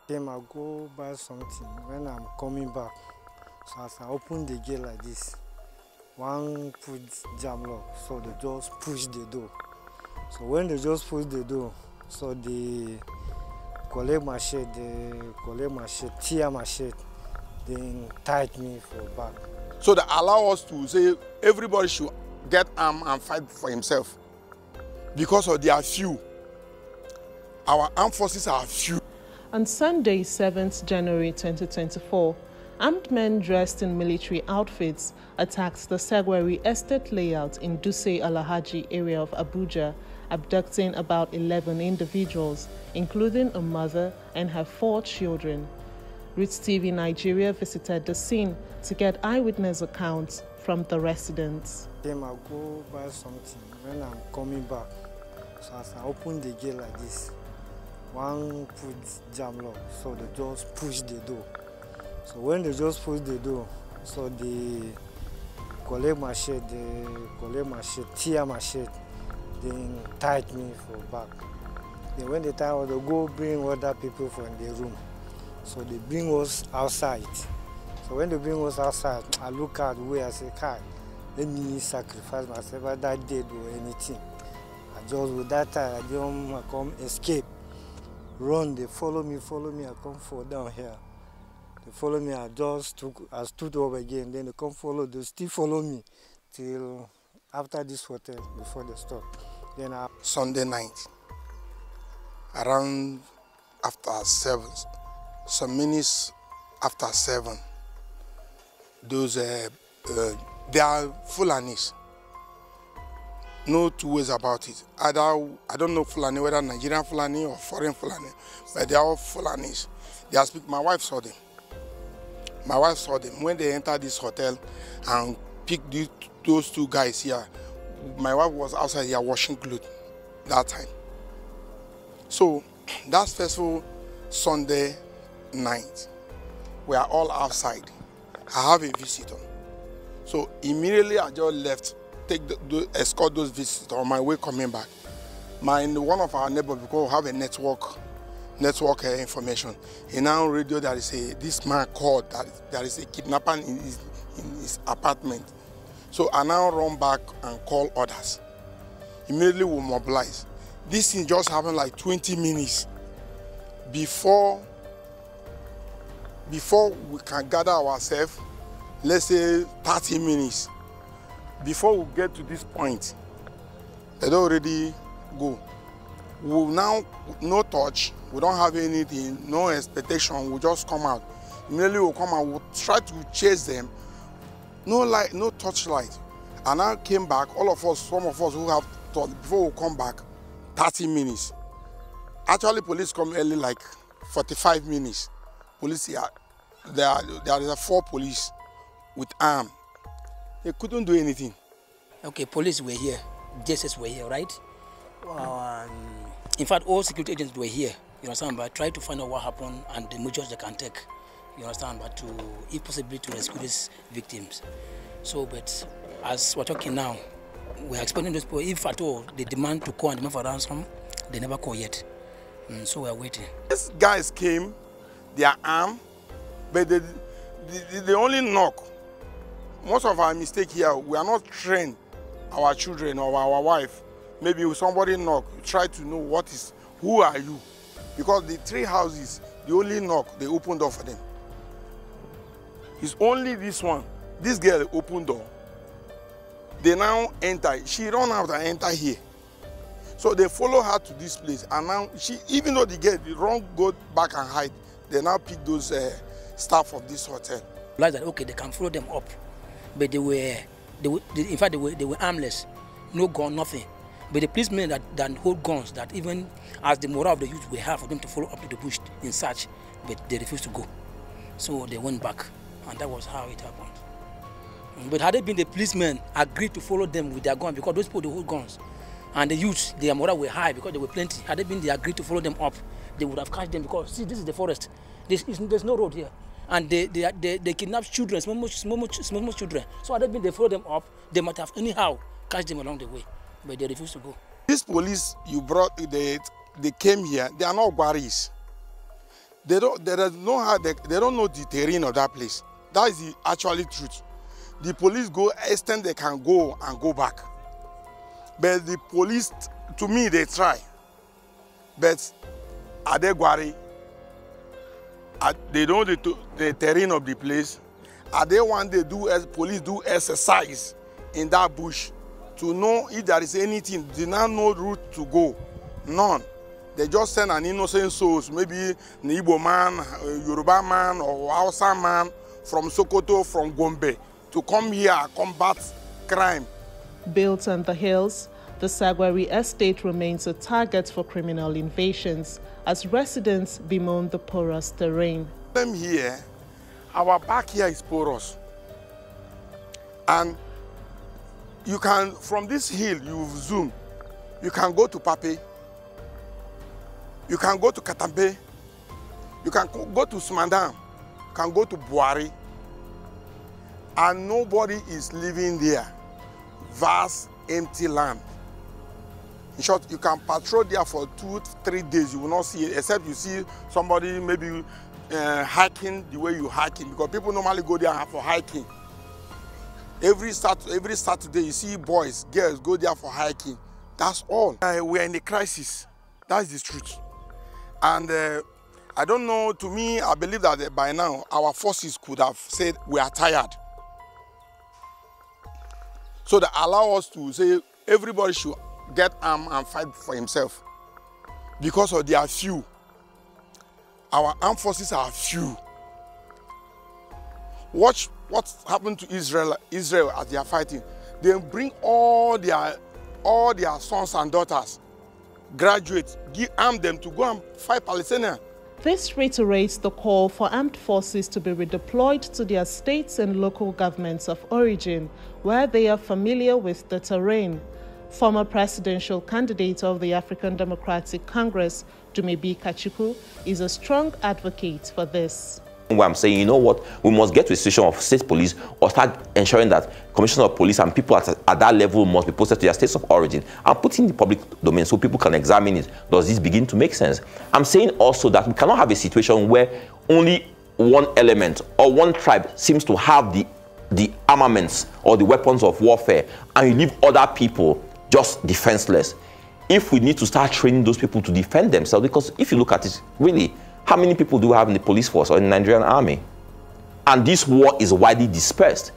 Then I go buy something. When I'm coming back, so as I open the gate like this, one put jam lock, so they just push the door. So when they just push the door, so they collect my shirt, tear my shirt, then tied me for back. So they allow us to say everybody should get armed and fight for himself. Because of their few. Our armed forces are few. On Sunday, 7th January 2024, armed men dressed in military outfits attacked the Sagwari Estate Layout in Dutse-Alhaji area of Abuja, abducting about 11 individuals, including a mother and her 4 children. Rootstv Nigeria visited the scene to get eyewitness accounts from the residents. Then I go buy something. When I'm coming back, so as I open the gate like this, one put jam lock, so they just push the door. So when they just push the door, so they collect my shirt, tear my shirt, then tied me for back. Then when they tie us, they go bring other people from the room. So they bring us outside. So when they bring us outside, I look at the way I say, "Kai, let me sacrifice myself, either dead or anything." I just, with that time, I come escape. Run, they follow me, I come fall down here. They follow me, I stood up again, then they come follow, they still follow me till after this hotel, before they stop. Then Sunday night, around after 7, some minutes after 7, those, they are Fulanis. No two ways about it. Either, I don't know Fulani, whether Nigerian Fulani or foreign Fulani, but they are all Fulanis. They are my wife saw them. My wife saw them when they entered this hotel and picked those 2 guys here. My wife was outside here washing clothes that time. So that first Sunday night, we are all outside. I have a visitor. So immediately I just left, escort those visitors on my way coming back. One of our neighbors, because we have a network information, he now radio that this man called that there is a kidnapper in his apartment. So I now run back and call others. Immediately we mobilize. This thing just happened like 20 minutes before we can gather ourselves. Let's say 30 minutes. Before we get to this point, they don't already go. We now, no touch, we don't have anything, no expectation, we just come out. Immediately we'll come out, we'll try to chase them. No light, no touchlight. And I came back, all of us, some of us who have thought, before we come back, 30 minutes. Actually, police come early, like 45 minutes. Police here, there are 4 police with arms. They couldn't do anything. Okay, police were here, JSS were here, right? In fact, all security agents were here, you understand, but try to find out what happened and the measures they can take, you understand, but to, if possible, to rescue these victims. So, but as we're talking now, we're expecting those people, if at all they demand to call and demand for ransom, they never call yet. So we're waiting. These guys came, they are armed, but they only knock. Most of our mistake here, we are not trained our children or our wife. Maybe if somebody knock, try to know who are you? Because the 3 houses, they only knock, they open door for them. It's only this one. This girl opened door. They now enter. She run out and enter here. So they follow her to this place. And now even though the girl, they run, go back and hide, they now pick those staff of this hotel. Like that, okay, they can follow them up. But they were armless, no gun, nothing. But the policemen that hold guns, that even as the morale of the youth we have for them to follow up to the bush in search, but they refused to go. So they went back, and that was how it happened. But had it been the policemen agreed to follow them with their guns, because those people they hold guns, and the youth, their morale were high because they were plenty. Had it been they agreed to follow them up, they would have catch them, because see, this is the forest. There's no road here. And they kidnap children, small children. So had it been they follow them up, they might have anyhow catch them along the way, but they refused to go. This police you brought, they came here, they are not Gwaris. They don't know the terrain of that place. That is the actually truth. The police go extent they can go and go back. But the police, to me, they try. But at Sagwari, they know the terrain of the place. At the one they do as police do exercise in that bush to know if there is anything. They now know route to go. None. They just send an innocent soul, maybe an Igbo man, a Yoruba man, or Hausa man from Sokoto, from Gombe, to come here and combat crime. Built on the hills, the Sagwari Estate remains a target for criminal invasions as residents bemoan the porous terrain. Here, our back here is porous. And you can, from this hill, you zoom, you can go to Pape, you can go to Katambe, you can go to Smandam, you can go to Buari, and nobody is living there. Vast, empty land. In short, you can patrol there for 2-3 days. You will not see it, except you see somebody maybe hiking the way you hiking, because people normally go there for hiking. Every Saturday, you see boys, girls go there for hiking. That's all. We are in a crisis. That's the truth. And I don't know, to me, I believe that by now, our forces could have said, we are tired. So that allow us to say, everybody should get armed and fight for himself. Because of their few. Our armed forces are few. Watch what happened to Israel as they are fighting. They bring all their sons and daughters, graduates, arm them to go and fight Palestinians. This reiterates the call for armed forces to be redeployed to their states and local governments of origin, where they are familiar with the terrain. Former presidential candidate of the African Democratic Congress, Dumebi Kachuku, is a strong advocate for this. Where I'm saying, you know what, we must get to a situation of state police or start ensuring that commissioners of police and people at that level must be posted to their states of origin and put in the public domain so people can examine it. Does this begin to make sense? I'm saying also that we cannot have a situation where only one element or one tribe seems to have the armaments or the weapons of warfare and you leave other people just defenseless. If we need to start training those people to defend themselves, because if you look at it, really, how many people do we have in the police force or in the Nigerian army? And this war is widely dispersed.